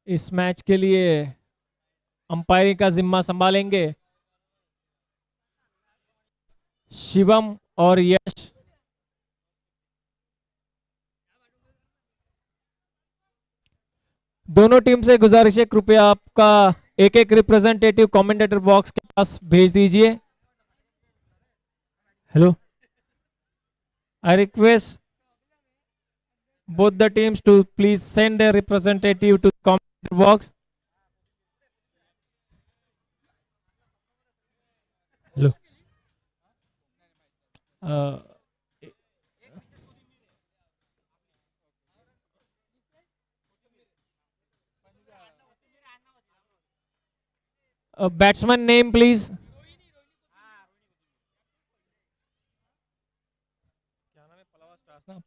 इस मैच के लिए अंपायरिंग का जिम्मा संभालेंगे शिवम और यश। दोनों टीम से गुजारिश है, कृपया आपका एक एक रिप्रेजेंटेटिव कमेंटेटर बॉक्स के पास भेज दीजिए। Hello, I request both the teams to please send their representative to comment box. Hello. Uh, batsman name please.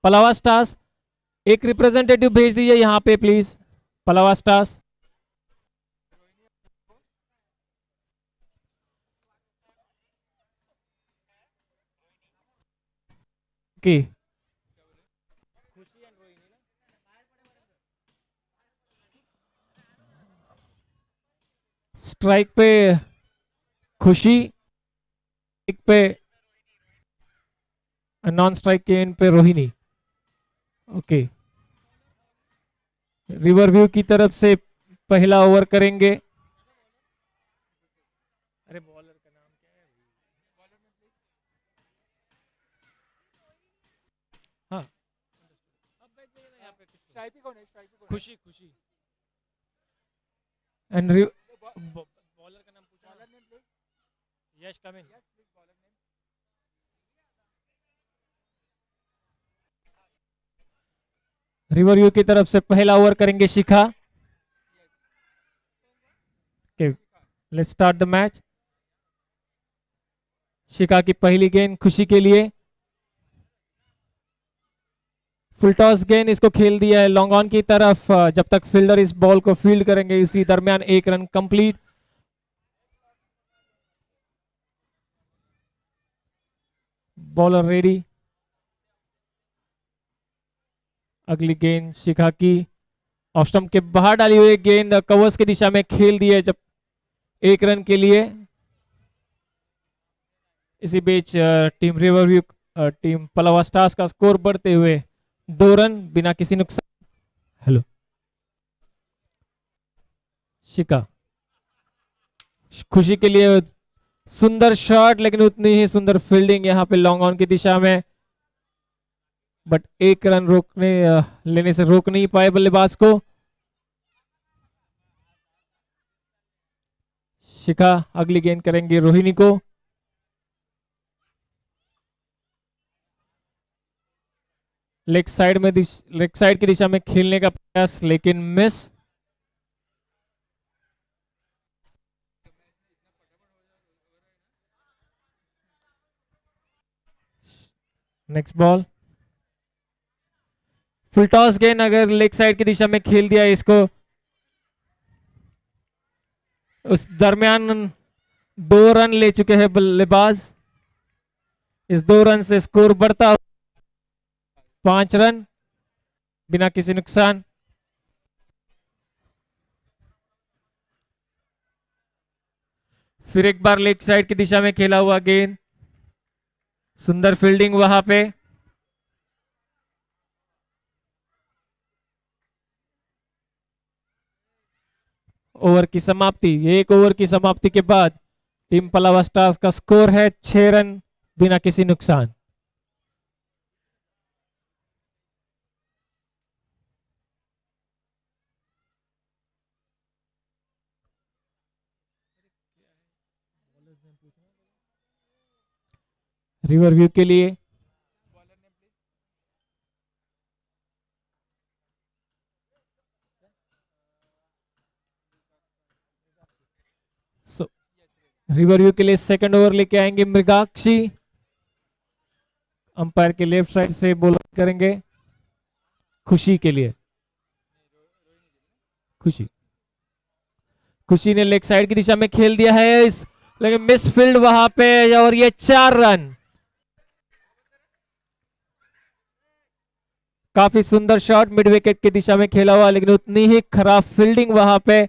Pallava stars, एक रिप्रेजेंटेटिव भेज दीजिए यहाँ पे please. Pallava stars. Okay, strike पे खुशी, एक पे नॉन स्ट्राइक के इन पे रोहिणी। ओके, रिवर व्यू की तरफ से पहला ओवर करेंगे। अरे बॉलर का नाम क्या है? हाँ, खुशी खुशी एंड बॉलर का नाम पूछा। यश कमिंग। रिवर व्यू की तरफ से पहला ओवर करेंगे Shikha. Let's start the match. Shikha की पहली गेंद खुशी के लिए। फुल टॉस गेंद इसको खेल दिया है लॉन्ग ऑन की तरफ। जब तक फील्डर इस बॉल को फील्ड करेंगे इसी दरमियान एक रन कंप्लीट। Bowler ready. अगली गेंद शिखा की, ऑफ स्टंप के बाहर डाली हुई गेंद कवर्स की दिशा में खेल दी है जब एक रन के लिए। इसी बीच team Riverview team Palava stars का स्कोर बढ़ते हुए 2 रन बिना किसी नुकसान। हेलो, शिखा खुशी के लिए सुंदर शॉट, लेकिन उतनी ही सुंदर फील्डिंग यहाँ पे लॉन्ग ऑन की दिशा में, बट एक रन लेने से रोक नहीं पाए बल्लेबाज को। शिखा अगली गेंद करेंगे रोहिणी को। लेग साइड की दिशा में खेलने का प्रयास लेकिन miss. Next ball, full toss गेंद अगर लेग साइड की दिशा में खेल दिया इसको, उस दरमियान 2 रन ले चुके हैं बल्लेबाज। इस 2 रन से स्कोर बढ़ता 5 रन बिना किसी नुकसान। फिर एक बार लेग साइड की दिशा में खेला हुआ गेंद, सुंदर फील्डिंग वहां पे। ओवर की समाप्ति, एक ओवर की समाप्ति के बाद टीम पलावा स्टार्स का स्कोर है 6 रन बिना किसी नुकसान। रिवर व्यू के लिए रिवर व्यू के लिए सेकंड ओवर लेके आएंगे मृगाक्षी। अंपायर के लेफ्ट साइड से बॉलिंग करेंगे खुशी के लिए। खुशी ने लेग साइड की दिशा में खेल दिया है लेकिन मिस फील्ड वहां पे, और ये 4 रन। काफी सुंदर शॉट मिड विकेट की दिशा में खेला हुआ, लेकिन उतनी ही खराब फील्डिंग वहां पे।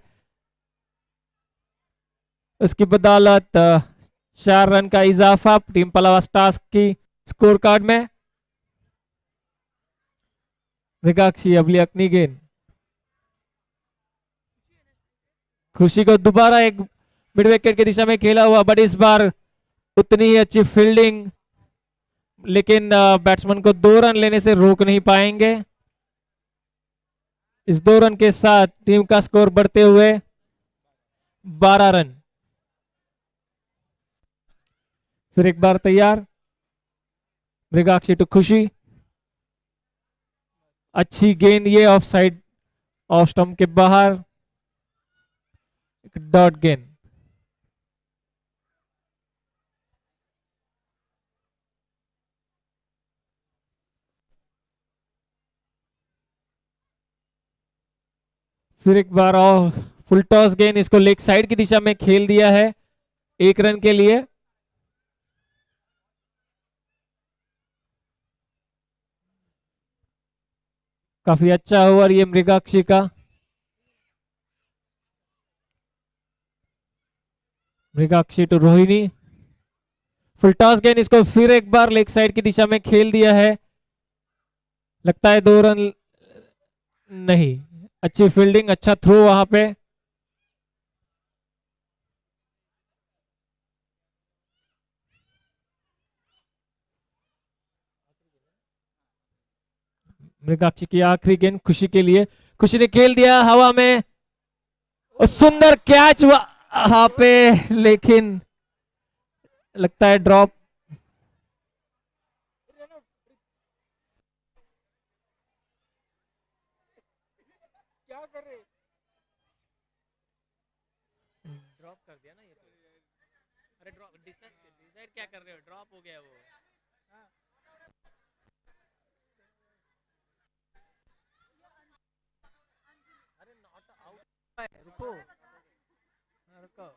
उसकी बदौलत 4 रन का इजाफा टीम पलावा स्टार्स की स्कोर कार्ड में। विकाक्षी अगली अपनी गेंद, खुशी को दोबारा एक मिड विकेट की दिशा में खेला हुआ, बट इस बार उतनी ही अच्छी फील्डिंग, लेकिन बैट्समैन को 2 रन लेने से रोक नहीं पाएंगे। इस 2 रन के साथ टीम का स्कोर बढ़ते हुए 12 रन। फिर एक बार तैयार, मृगाक्षी टू खुशी, अच्छी गेंद, ये ऑफ साइड, ऑफ स्टंप के बाहर, डॉट गेंद। फिर एक बार और फुल टॉस गेंद, इसको लेग साइड की दिशा में खेल दिया है 1 रन के लिए। काफी अच्छा ओवर ये मृगाक्षी का। Mrigakshi to Rohini, full toss गेंद, इसको फिर एक बार लेग साइड की दिशा में खेल दिया है, लगता है 2 रन नहीं। अच्छी फील्डिंग, अच्छा थ्रो वहां पे। मृगाक्षी की आखिरी गेंद खुशी के लिए, खुशी ने खेल दिया हवा में, और सुंदर कैच वहां पे, लेकिन लगता है ड्रॉप। ड्रॉप कर दिया ना ये तो। अरे ड्रॉप डिसाइड क्या कर रहे हो, ड्रॉप हो गया वो। अरे नॉट आउट, रुको, रुको।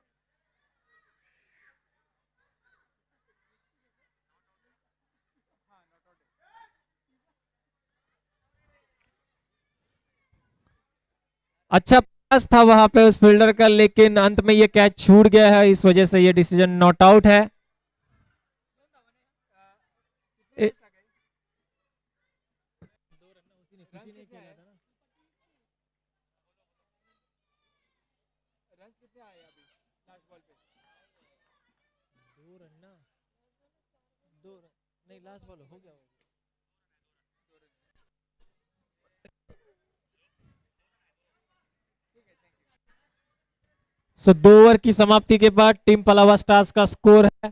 अच्छा पास था वहां पे उस फील्डर का, लेकिन अंत में ये कैच छूट गया है, इस वजह से ये डिसीजन नॉट आउट है। ए, नहीं लास्ट बॉल हो गया। सो 2 ओवर की समाप्ति के बाद टीम पलावा स्टार्स का स्कोर है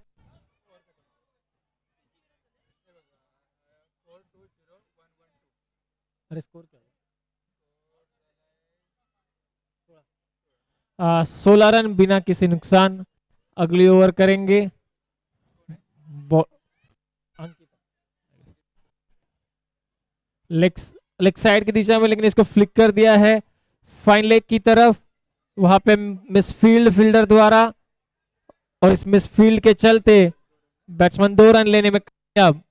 अरे स्कोर क्या 16 रन बिना किसी नुकसान। अगली ओवर करेंगे लेग लेग साइड की दिशा में, लेकिन इसको फ्लिक कर दिया है फाइन लेग की तरफ, वहां पे मिसफील्ड फील्डर द्वारा, और इस मिसफील्ड के चलते बैट्समैन 2 रन लेने में कामयाब।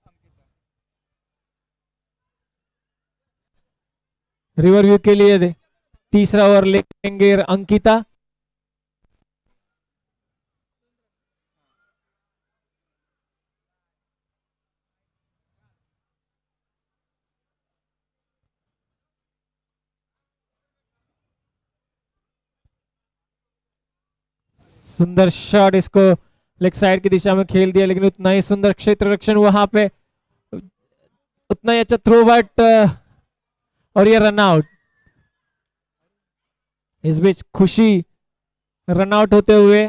रिवर व्यू के लिए तीसरा ओवर लेंगे अंकिता। सुंदर शॉट, इसको लेग साइड की दिशा में खेल दिया, लेकिन उतना ही सुंदर क्षेत्र रक्षण वहां पे, उतना ही अच्छा थ्रो, बट और ये रन आउट। इस बीच खुशी रन आउट होते हुए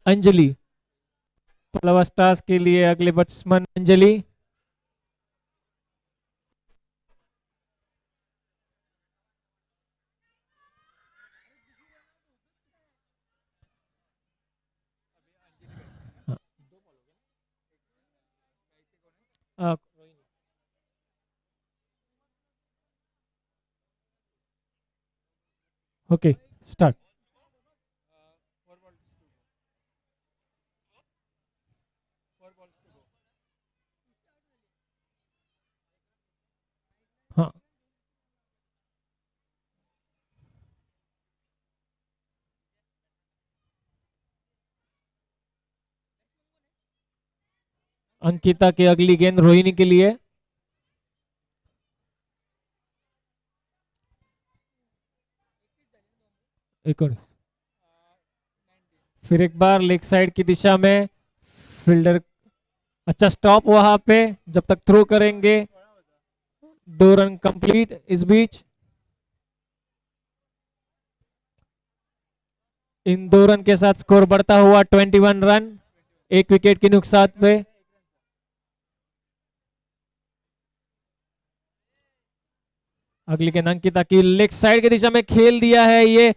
अंजलि, पलावा स्टार्स के लिए अगले बैट्समैन अंजलि। Okay start. हाँ, अंकिता की अगली गेंद रोहिणी के लिए। एक और, फिर एक बार लेग साइड की दिशा में फील्डर। अच्छा स्टॉप वहां पे, जब तक थ्रो करेंगे। 2 रन कंप्लीट इस बीच। इन 2 रन के साथ स्कोर बढ़ता हुआ 21 रन, 1 विकेट के नुकसान पे। अगली गेंद अंकिता की लेग साइड की दिशा में खेल दिया है ये,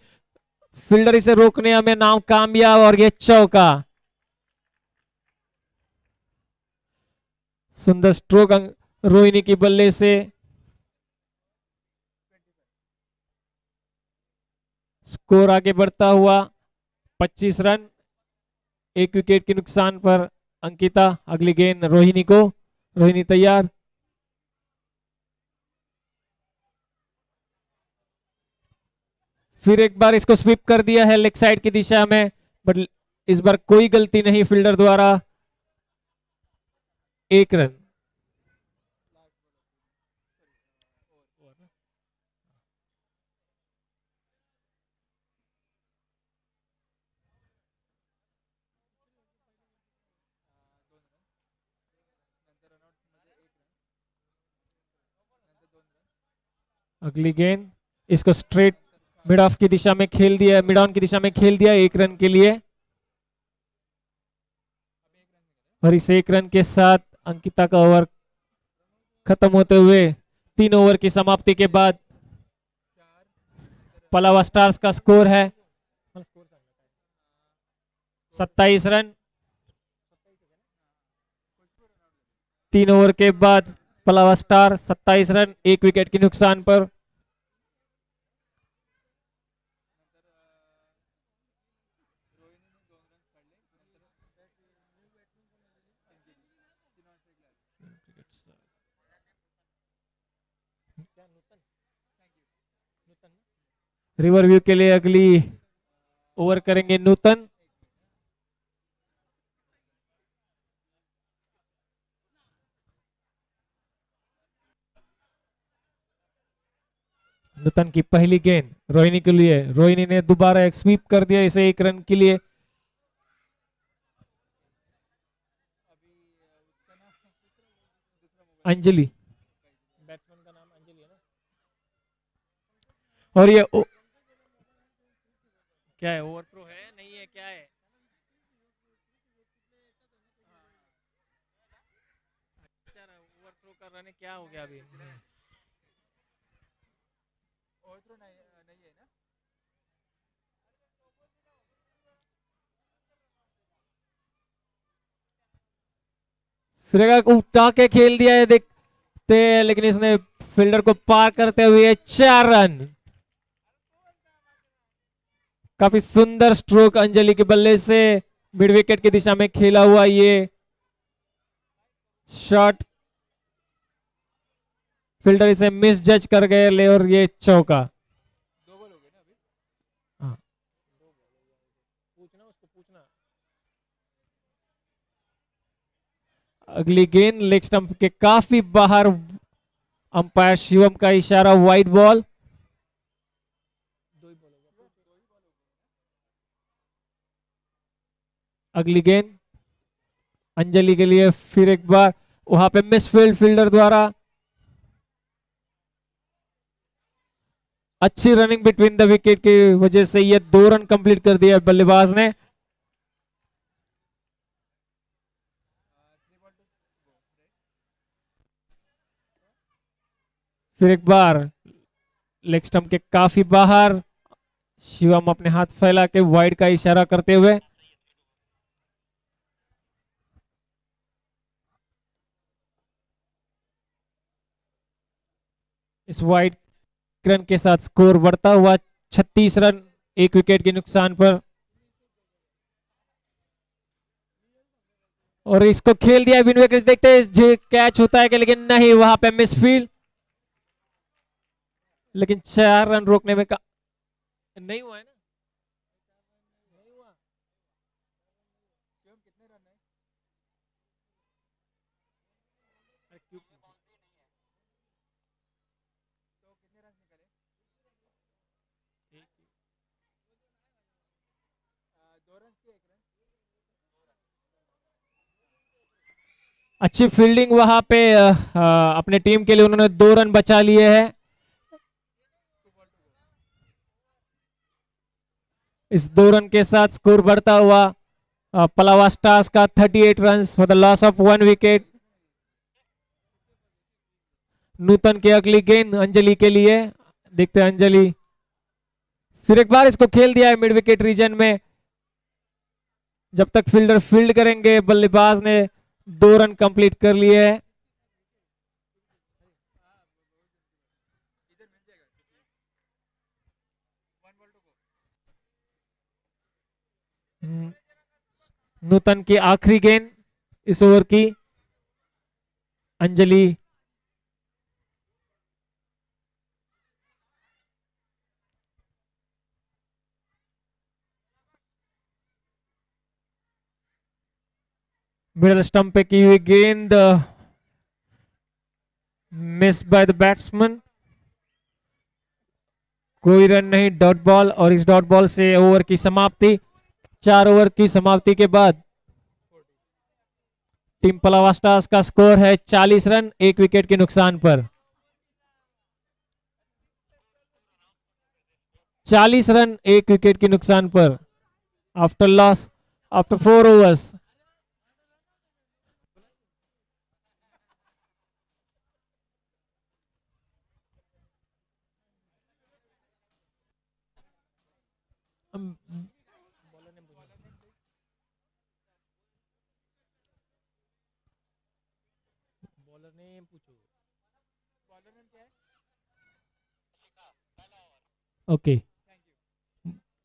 फील्डर इसे रोकने में नाम कामयाब और ये चौका। सुंदर स्ट्रोक रोहिणी की बल्ले से। स्कोर आगे बढ़ता हुआ 25 रन, 1 विकेट के नुकसान पर। अंकिता अगली गेंद रोहिणी को। रोहिणी तैयार। फिर एक बार इसको स्वीप कर दिया है लेग साइड की दिशा में, बट इस बार कोई गलती नहीं फील्डर द्वारा। 1 रन। अगली गेंद, इसको स्ट्रेट मिड ऑफ की दिशा में खेल दिया, मिड ऑन की दिशा में खेल दिया 1 रन के लिए। और इस 1 रन के साथ अंकिता का ओवर खत्म होते हुए 3 ओवर की समाप्ति के बाद पलावा स्टार्स का स्कोर है 27 रन। 3 ओवर के बाद पलावा स्टार 27 रन, 1 विकेट के नुकसान पर। रिवर व्यू के लिए अगली ओवर करेंगे नूतन। नूतन की पहली गेंद रोहिणी के लिए। रोहिणी ने दोबारा एक स्वीप कर दिया इसे 1 रन के लिए। अंजलि, बैट्समैन का नाम अंजलि है ना। और ये क्या है, ओवर थ्रो है नहीं है क्या है? ओवर थ्रो कर रहे क्या हो गया अभी? ओवर थ्रो नहीं है ना। फिर उठा के खेल दिया है देखते, लेकिन इसने फील्डर को पार करते हुए 4 रन। काफी सुंदर स्ट्रोक अंजलि के बल्ले से, मिड विकेट की दिशा में खेला हुआ ये शॉट। फील्डर इसे मिस जज कर गए ले, और ये चौका। हाँ, पूछना उसको पूछना। अगली गेंद लेग स्टंप के काफी बाहर, अंपायर शिवम का इशारा वाइड बॉल। अगली गेंद अंजलि के लिए, फिर एक बार वहां पे मिसफील्ड फील्डर द्वारा। अच्छी रनिंग बिटवीन द विकेट की वजह से ये 2 रन कंप्लीट कर दिया बल्लेबाज ने। फिर एक बार लेग स्टंप के काफी बाहर, शिवम अपने हाथ फैला के वाइड का इशारा करते हुए। इस वाइड रन के साथ स्कोर बढ़ता हुआ 36 रन 1 विकेट के नुकसान पर। और इसको खेल दिया विन विकेट, देखते हैं कैच होता है कि, लेकिन नहीं, वहां पे मिसफील्ड। लेकिन 4 रन रोकने में नहीं हुआ है ना। अच्छी फील्डिंग वहां पे अपने टीम के लिए, उन्होंने 2 रन बचा लिए हैं। इस 2 रन के साथ स्कोर बढ़ता हुआ पलावा स्टार्स का 38 run for the loss of 1 wicket. Nutan की अगली गेंद अंजलि के लिए, देखते हैं अंजलि। फिर एक बार इसको खेल दिया है मिड विकेट रीजन में। जब तक फील्डर फील्ड करेंगे, बल्लेबाज ने 2 रन कंप्लीट कर लिए हैं। नूतन की आखिरी गेंद इस ओवर की, अंजलि। मिडल स्टंप पे की हुई गेंद, मिस बाय द बैट्समैन। कोई रन नहीं, डॉट बॉल। और इस डॉट बॉल से ओवर की समाप्ति। 4 ओवर की समाप्ति के बाद टीम पलावा स्टार्स का स्कोर है 40 रन 1 विकेट के नुकसान पर। 40 रन 1 विकेट के नुकसान पर after loss, after 4 overs. Okay,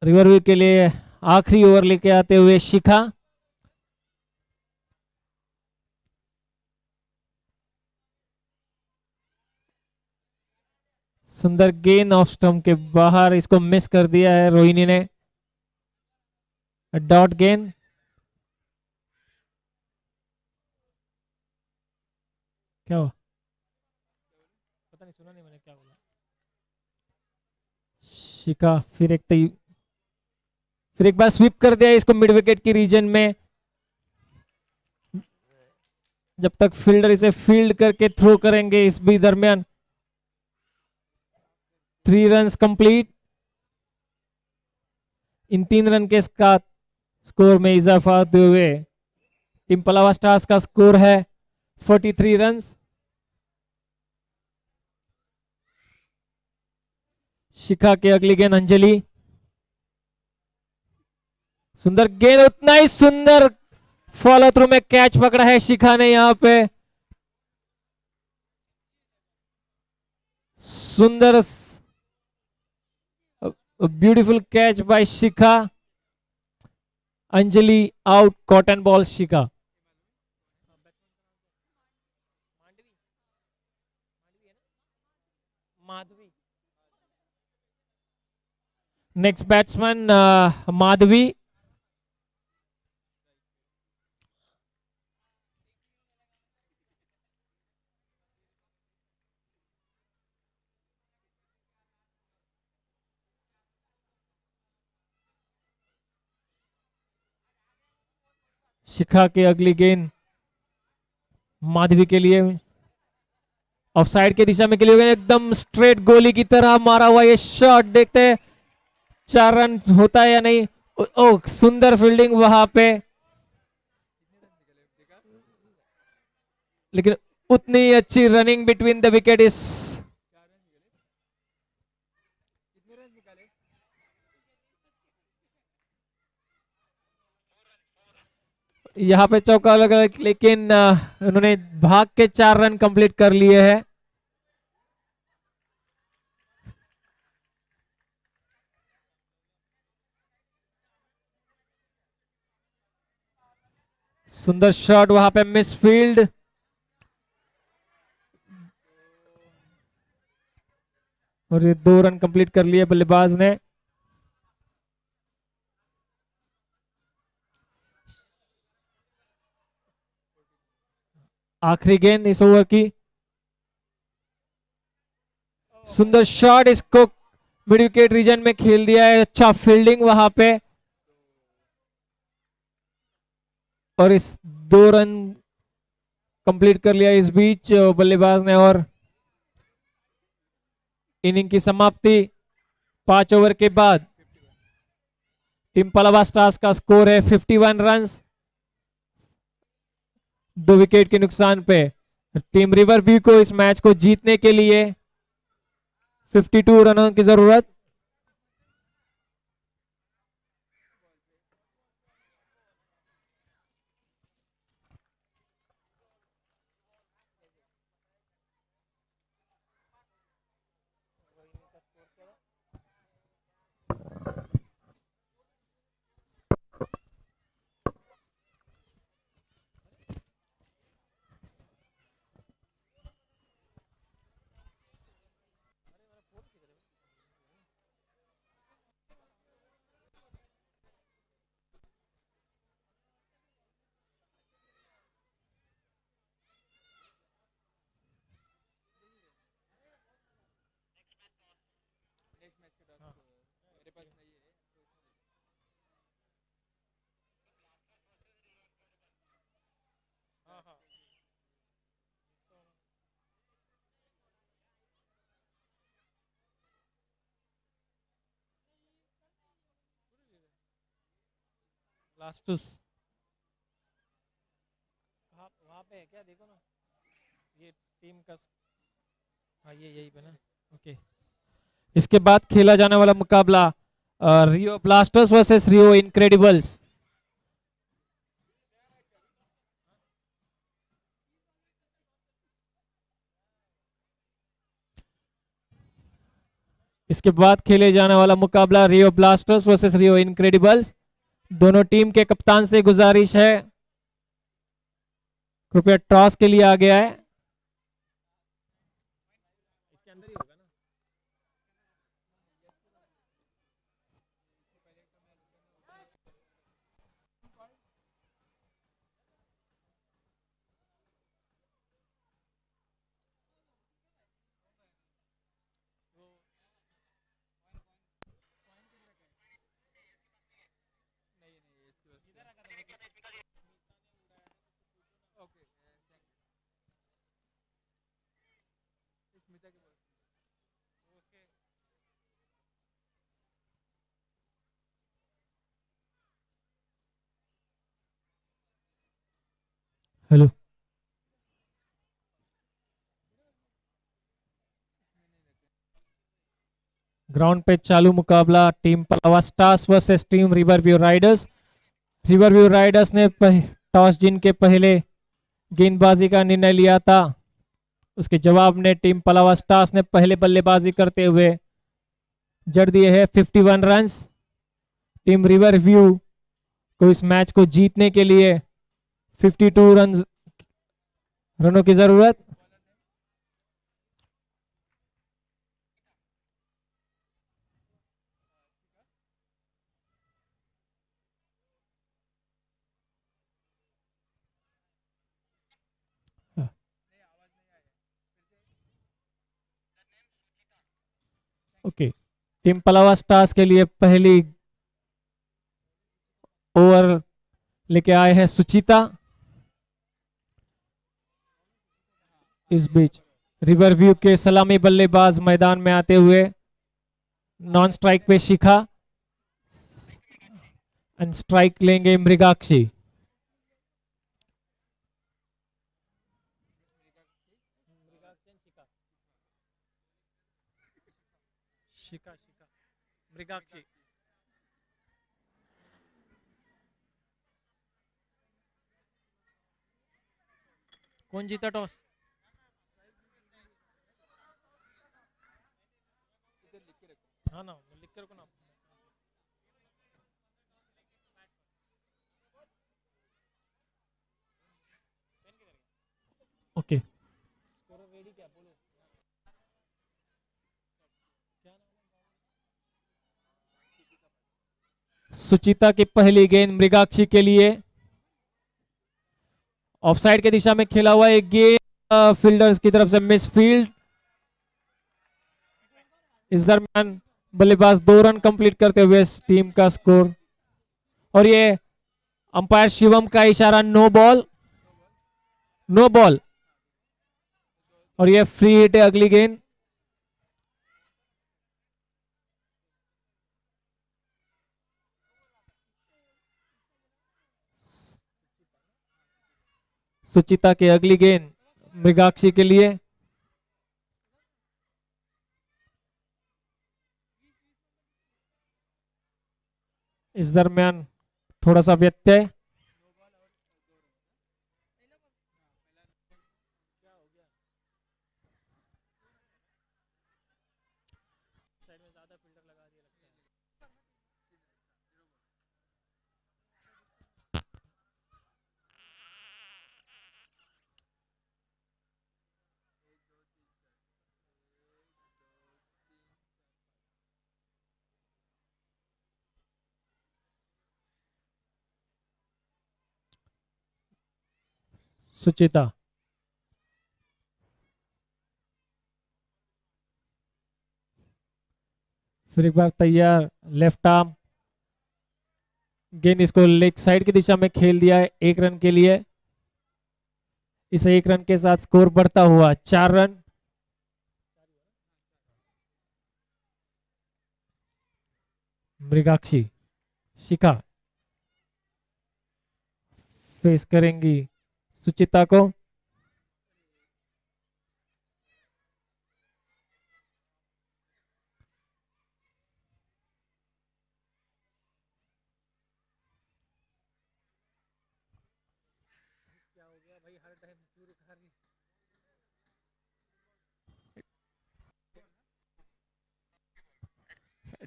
Riverview के लिए आखिरी ओवर लेके आते हुए शिखा। सुंदर गेंद ऑफ स्टंप के बाहर, इसको मिस कर दिया है रोहिणी ने। डॉट गेंद। क्या हुआ, पता नहीं, सुना नहीं मैंने क्या बोला। शिखा फिर एक बार स्वीप कर दिया इसको मिड विकेट की रीजन में। जब तक फील्डर इसे फील्ड करके थ्रो करेंगे, इस भी दरमियान 3 रन कंप्लीट। इन 3 रन के साथ स्कोर में इजाफा होते हुए टीम पलावा स्टार्स का स्कोर है 43 रन। शिखा की अगली गेंद अंजलि। सुंदर गेंद, उतना ही सुंदर फॉलो थ्रू में कैच पकड़ा है शिखा ने यहां पे। सुंदर beautiful catch by Shikha. Anjali out, caught and bowled Shikha. Next batsman Madhavi. Shikha की अगली गेंद माधवी के लिए, ऑफ साइड की दिशा में के लिए एकदम स्ट्रेट गोली की तरह मारा हुआ ये शॉट। देखते हैं 4 रन होता है या नहीं। ओ, सुंदर फील्डिंग वहां पे, लेकिन उतनी अच्छी रनिंग बिटवीन द विकेट इस। यहाँ पे चौका लगा, लेकिन उन्होंने भाग के 4 रन कंप्लीट कर लिए हैं। सुंदर शॉट वहां पे, मिस फील्ड। और ये 2 रन कंप्लीट कर लिए बल्लेबाज ने। आखिरी गेंद इस ओवर की। सुंदर शॉट, इसको मिड विकेट रीजन में खेल दिया है। अच्छा फील्डिंग वहां पे। और इस 2 रन कंप्लीट कर लिया इस बीच बल्लेबाज ने। और इनिंग की समाप्ति 5 ओवर के बाद। टीम पलावा स्टार्स का स्कोर है 51 रन्स, 2 विकेट के नुकसान पे। टीम रिवर व्यू को इस मैच को जीतने के लिए 52 रनों की जरूरत। ब्लास्टर्स वहां पे है क्या, देखो ना ये टीम का। हाँ ये यही पे ना। ओके। इसके बाद खेला जाने वाला मुकाबला रियो ब्लास्टर्स वर्सेस रियो इनक्रेडिबल्स। इसके बाद खेले जाने वाला मुकाबला रियो ब्लास्टर्स वर्सेस रियो इनक्रेडिबल्स। दोनों टीम के कप्तान से गुजारिश है, कृपया टॉस के लिए आ गया है। इसके अंदर ही होगा ना। हेलो। ग्राउंड पे चालू मुकाबला team Palava stars versus team Riverview Riders. Riverview Riders ने टॉस जीत के पहले गेंदबाजी का निर्णय लिया था। उसके जवाब में टीम पलावा स्टार्स ने पहले बल्लेबाजी करते हुए जड़ दिए हैं 51 रन्स। टीम रिवर व्यू को इस मैच को जीतने के लिए 52 रनों की जरूरत। ओके। टीम पलावा स्टार्स के लिए पहली ओवर लेके आए हैं सुचिता। इस बीच रिवरव्यू के सलामी बल्लेबाज मैदान में आते हुए नॉन स्ट्राइक पे शिखा एंड स्ट्राइक लेंगे मृगाक्षी। शिखा शिखा मृगाक्षी। कौन जीता टॉस? हाँ ना, लिख के रखो ना। सुचिता की पहली गेंद मृगाक्षी के लिए। ऑफसाइड की दिशा में खेला हुआ एक गेंद फील्डर्स की तरफ से मिस फील्ड। इस दरमियान बल्लेबाज 2 रन कंप्लीट करते हुए इस टीम का स्कोर। और ये अंपायर शिवम का इशारा नो बॉल, नो बॉल। और ये फ्री हिट है अगली गेंद। सुचिता की अगली गेंद मृगाक्षी के लिए। इस दरमियान थोड़ा सा व्यत्यय। सुचिता फिर एक बार तैयार, लेफ्ट आर्म गेंद, इसको लेग साइड की दिशा में खेल दिया है 1 रन के लिए। इस 1 रन के साथ स्कोर बढ़ता हुआ 4 रन। मृगाक्षी, शिखा फेस करेंगी सुचिता को।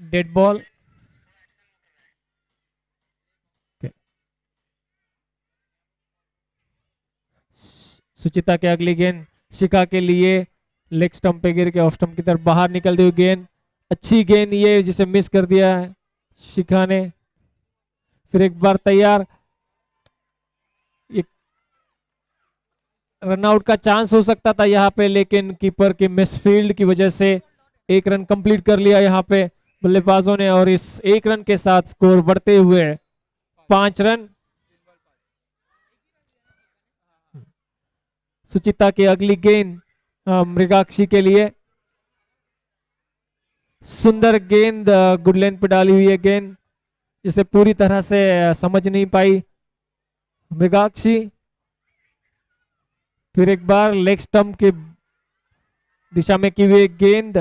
Dead ball. सुचिता के अगली गेंद शिखा के लिए लेग स्टंप पे गिर के ऑफ स्टंप की तरफ बाहर निकलती हुई गेंद। अच्छी गेंद ये जिसे मिस कर दिया है शिखा ने। फिर एक बार तैयार, एक रनआउट का चांस हो सकता था यहाँ पे, लेकिन कीपर की मिसफील्ड की वजह से 1 रन कंप्लीट कर लिया यहाँ पे बल्लेबाजों ने। और इस 1 रन के साथ स्कोर बढ़ते हुए 5 रन। सुचिता की अगली गेंद मृगाक्षी के लिए। सुंदर गेंद, गुड लेंथ पे डाली हुई है गेंद, जिसे पूरी तरह से समझ नहीं पाई मृगाक्षी। फिर एक बार लेग स्टंप की दिशा में की हुई गेंद।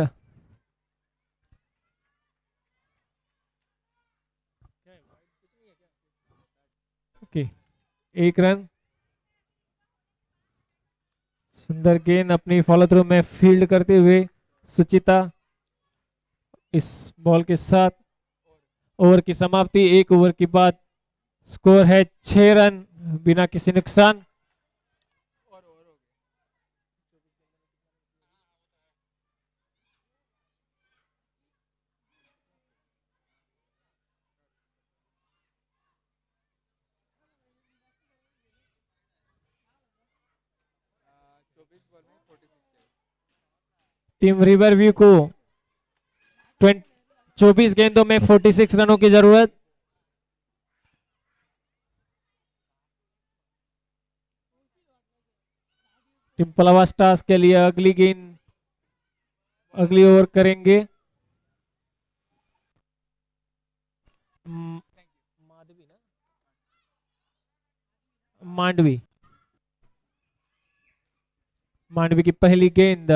Okay, 1 run. सुंदर गेंद अपनी फॉलो थ्रू में फील्ड करते हुए सुचिता। इस बॉल के साथ ओवर की समाप्ति। 1 ओवर के बाद स्कोर है 6 रन बिना किसी नुकसान। टीम रिवरव्यू को 24 गेंदों में 46 रनों की जरूरत। टीम पलावा स्टार्स के लिए अगली गेंद, अगली ओवर करेंगे मांडवी। मांडवी की पहली गेंद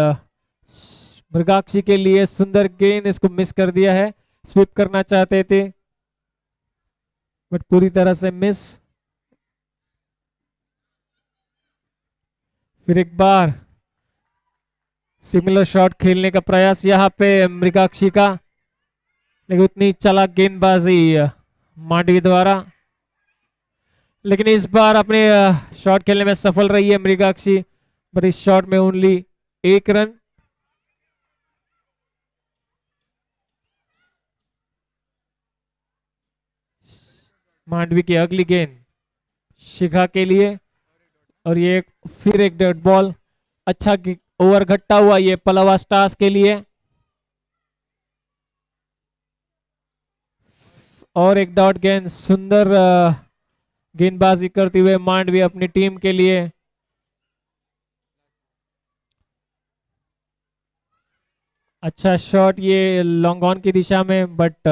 मृगाक्षी के लिए। सुंदर गेंद, इसको मिस कर दिया है। स्वीप करना चाहते थे बट पूरी तरह से मिस। फिर एक बार सिमिलर शॉट खेलने का प्रयास यहाँ पे मृगाक्षी का, लेकिन उतनी चालाक गेंदबाजी मांडवी द्वारा। लेकिन इस बार अपने शॉट खेलने में सफल रही है मृगाक्षी, बट इस शॉट में ओनली 1 रन। मांडवी की अगली गेंद शिखा के लिए, और ये फिर एक डॉट बॉल। अच्छा ओवर घट्टा हुआ ये पलावा स्टार्स के लिए, और एक डॉट गेंद। सुंदर गेंदबाजी करते हुए मांडवी अपनी टीम के लिए। अच्छा शॉट ये लॉन्ग ऑन की दिशा में, बट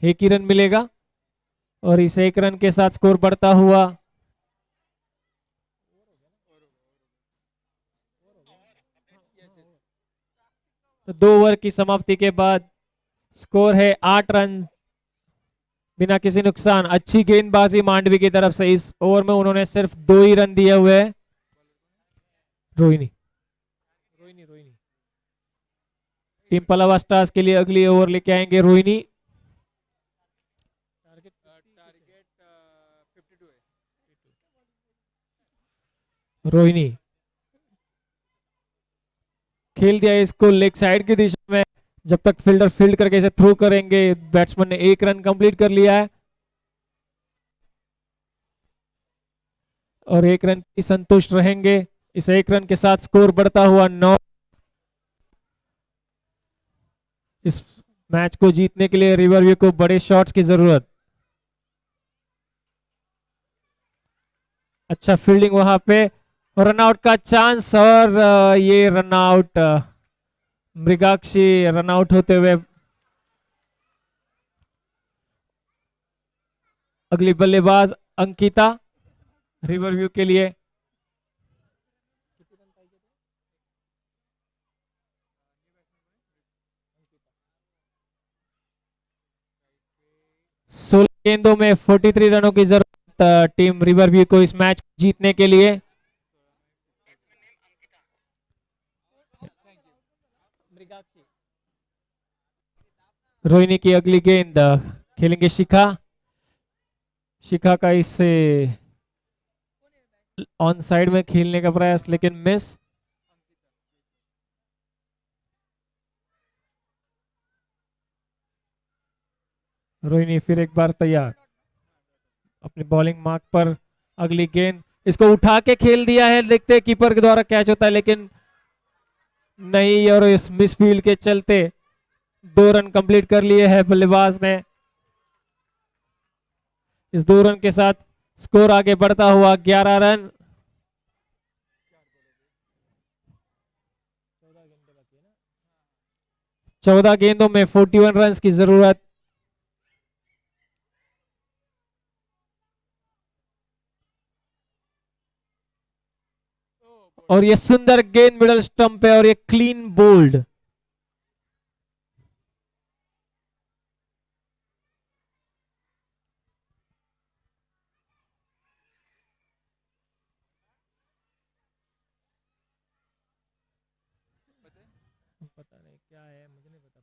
एक ही रन मिलेगा, और इस एक रन के साथ स्कोर बढ़ता हुआ। तो 2 ओवर की समाप्ति के बाद स्कोर है 8 रन बिना किसी नुकसान। अच्छी गेंदबाजी मांडवी की तरफ से, इस ओवर में उन्होंने सिर्फ 2 ही रन दिए हुए हैं। रोहिणी रोहिणी रोहिणी टीम पलावा स्टार्स के लिए अगली ओवर लेके आएंगे रोहिणी। रोहिणी खेल दिया इसको लेग साइड की दिशा में। जब तक फील्डर फील्ड करके इसे थ्रो करेंगे, बैट्समैन ने 1 रन कंप्लीट कर लिया है, और 1 रन की संतुष्ट रहेंगे। इस 1 रन के साथ स्कोर बढ़ता हुआ 9। इस मैच को जीतने के लिए रिवरव्यू को बड़े शॉट्स की जरूरत। अच्छा फील्डिंग वहां पे, रनआउट का चांस, और ये रनआउट मृगाक्षी रनआउट होते हुए। अगली बल्लेबाज अंकिता रिवरव्यू के लिए। सोलह गेंदों में 43 रनों की जरूरत टीम रिवरव्यू को इस मैच जीतने के लिए। रोहिणी की अगली गेंद खेलेंगे शिखा। शिखा का इससे ऑन साइड में खेलने का प्रयास, लेकिन मिस। रोहिणी फिर एक बार तैयार अपनी बॉलिंग मार्क पर। अगली गेंद इसको उठा के खेल दिया है, देखते हैं कीपर के द्वारा कैच होता है, लेकिन नहीं, और इस मिसफील्ड के चलते 2 रन कंप्लीट कर लिए हैं बल्लेबाज ने। इस 2 रन के साथ स्कोर आगे बढ़ता हुआ 11 रन। 14 गेंदों में 41 रन की जरूरत। और ये सुंदर गेंद मिडल स्टंप पे, और ये क्लीन बोल्ड। पता नहीं क्या है, मुझे नहीं पता।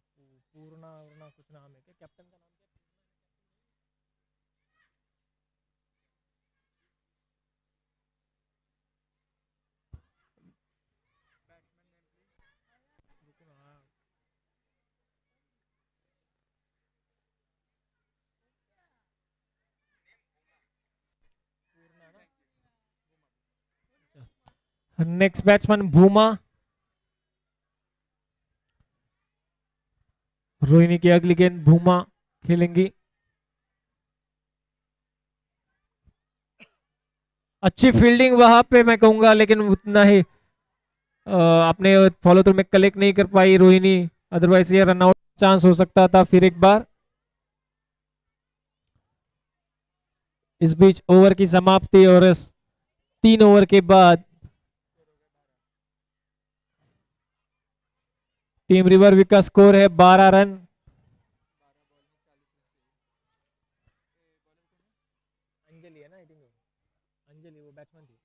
पूर्णा कुछ नाम है क्या कैप्टन का नाम? नेक्स्ट बैट्समैन भूमा। रोहिणी की अगली गेंद भूमा खेलेंगी। अच्छी फील्डिंग वहां पे मैं कहूंगा, लेकिन उतना ही अपने फॉलो थ्रू में कलेक्ट नहीं कर पाई रोहिणी, अदरवाइज ये रन आउट चांस हो सकता था फिर एक बार। इस बीच ओवर की समाप्ति, और इस 3 ओवर के बाद टीम रिवरव्यू का स्कोर है 12 रन। अंजलि है ना, अंजलि वो बैट्समैन थी।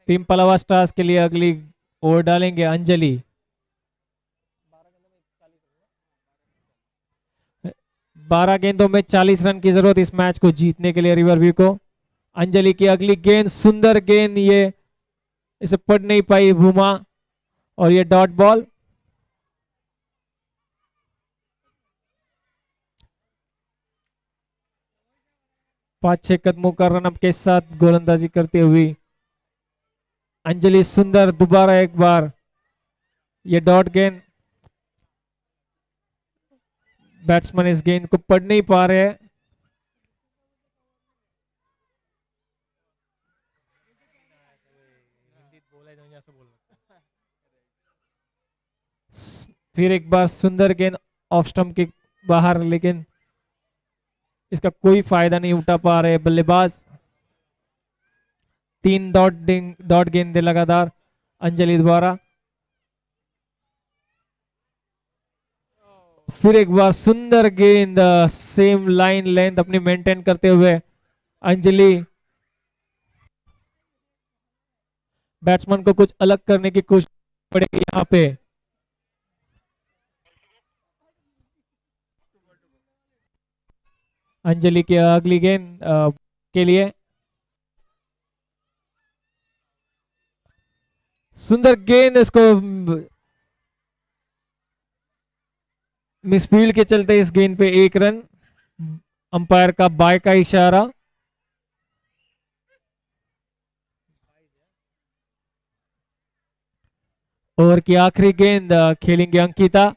टीम पलावा स्टार्स के लिए अगली ओवर डालेंगे अंजलि। 12 गेंदों में 40 रन की जरूरत इस मैच को जीतने के लिए रिवरव्यू को। अंजलि की अगली गेंद सुंदर गेंद, ये इसे पढ़ नहीं पाई भूमा, और ये डॉट बॉल। 5-6 कदमों का रनअप के साथ गोलंदाजी करते हुए अंजलि सुंदर दोबारा एक बार ये डॉट गेंद, बैट्समैन इस गेंद को पढ़ नहीं पा रहे हैं। फिर एक बार सुंदर गेंद ऑफ स्टंप के बाहर, लेकिन इसका कोई फायदा नहीं उठा पा रहे बल्लेबाज। 3 डॉट गेंदे लगातार अंजलि द्वारा। फिर एक बार सुंदर गेंद, सेम लाइन लेंथ अपनी मेंटेन करते हुए अंजलि बैट्समैन को कुछ अलग करने की कोशिश पड़ेगी यहाँ पे। अंजलि की अगली गेंद के लिए सुंदर गेंद, इसको मिसफील्ड के चलते इस गेंद पे 1 रन। अंपायर का बाय का इशारा। ओवर की आखिरी गेंद खेलेंगे अंकिता।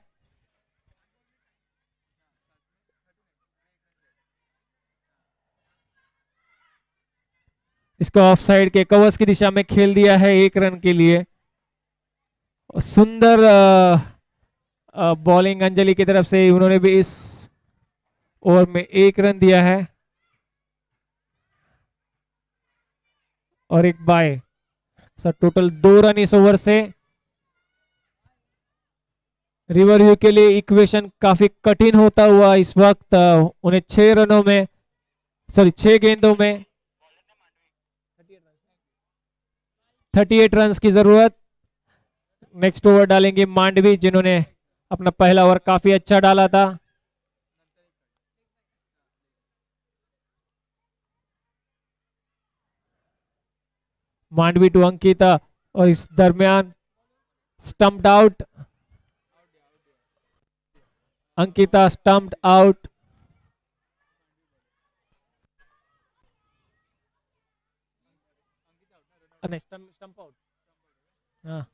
इसको ऑफ साइड के कवर्स की दिशा में खेल दिया है 1 रन के लिए। सुंदर बॉलिंग अंजलि की तरफ से, उन्होंने भी इस ओवर में 1 रन दिया है और एक बाय। सर टोटल 2 रन इस ओवर से। रिवरव्यू के लिए इक्वेशन काफी कठिन होता हुआ इस वक्त उन्हें 6 रनों में, सॉरी 6 गेंदों में 38 रन की जरूरत। नेक्स्ट ओवर डालेंगे मांडवी, जिन्होंने अपना पहला ओवर काफी अच्छा डाला था। मांडवी टू अंकिता, और इस दरमियान stumped out. Ankita stumped out. Stump out. हाँ,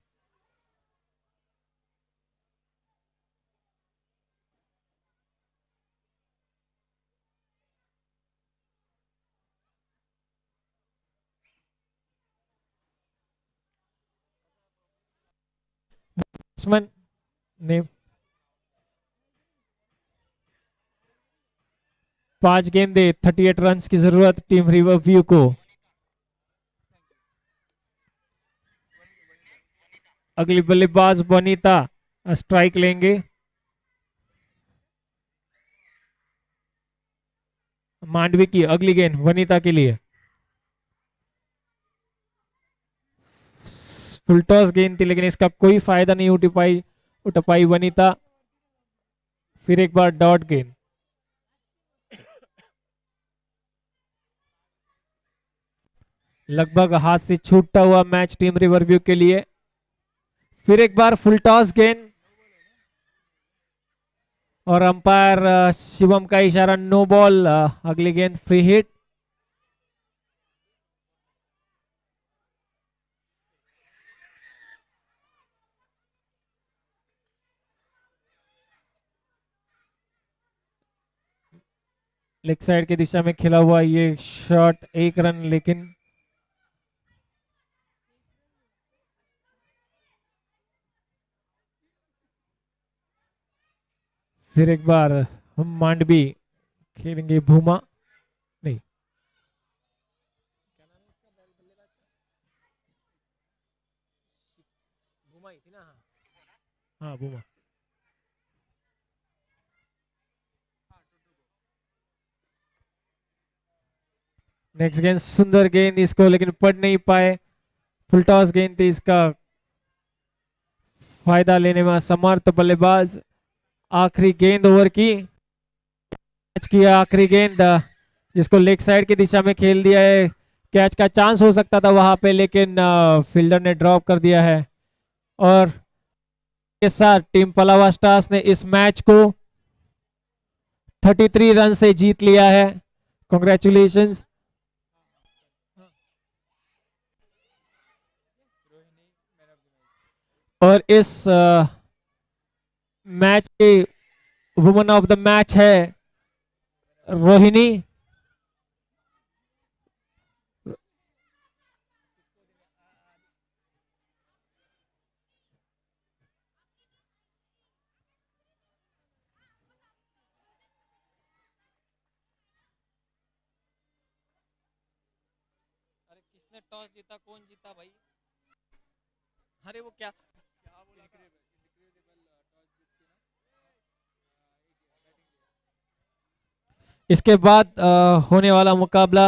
बैट्समैन ने 5 गेंदे 38 रन की जरूरत टीम रिवरव्यू को। अगली बल्लेबाज वनीता स्ट्राइक लेंगे। मांडवी की अगली गेंद वनीता के लिए। फुल टॉस गेंद थी, लेकिन इसका कोई फायदा नहीं उठ पाई वनीता। फिर एक बार डॉट गेंद। लगभग हाथ से छूटता हुआ मैच टीम रिवरव्यू के लिए। फिर एक बार फुल टॉस गेंद और अंपायर शिवम का इशारा नो बॉल। अगली गेंद फ्री हिट। लेग साइड की दिशा में खेला हुआ ये शॉट 1 रन, लेकिन फिर एक बार हम मांडवी खेलेंगे भूमा, नहीं भूमा ही थी ना। हाँ भूमा। नेक्स्ट गेंद सुंदर गेंद, इसको लेकिन पढ़ नहीं पाए। फुल टॉस गेंद थी, इसका फायदा लेने में असमर्थ बल्लेबाज। आखिरी गेंद ओवर की, कैच की आखिरी गेंद, जिसको लेग साइड की दिशा में खेल दिया है। कैच का चांस हो सकता था वहां पे, लेकिन फील्डर ने ड्रॉप कर दिया है। और के साथ टीम पलावा स्टार्स ने इस मैच को 33 रन से जीत लिया है। कॉन्ग्रेचुलेशंस। और इस मैच की वुमन ऑफ द मैच है रोहिणी। अरे किसने टॉस जीता, कौन जीता भाई? अरे वो क्या क्या बोला था? इसके बाद होने वाला मुकाबला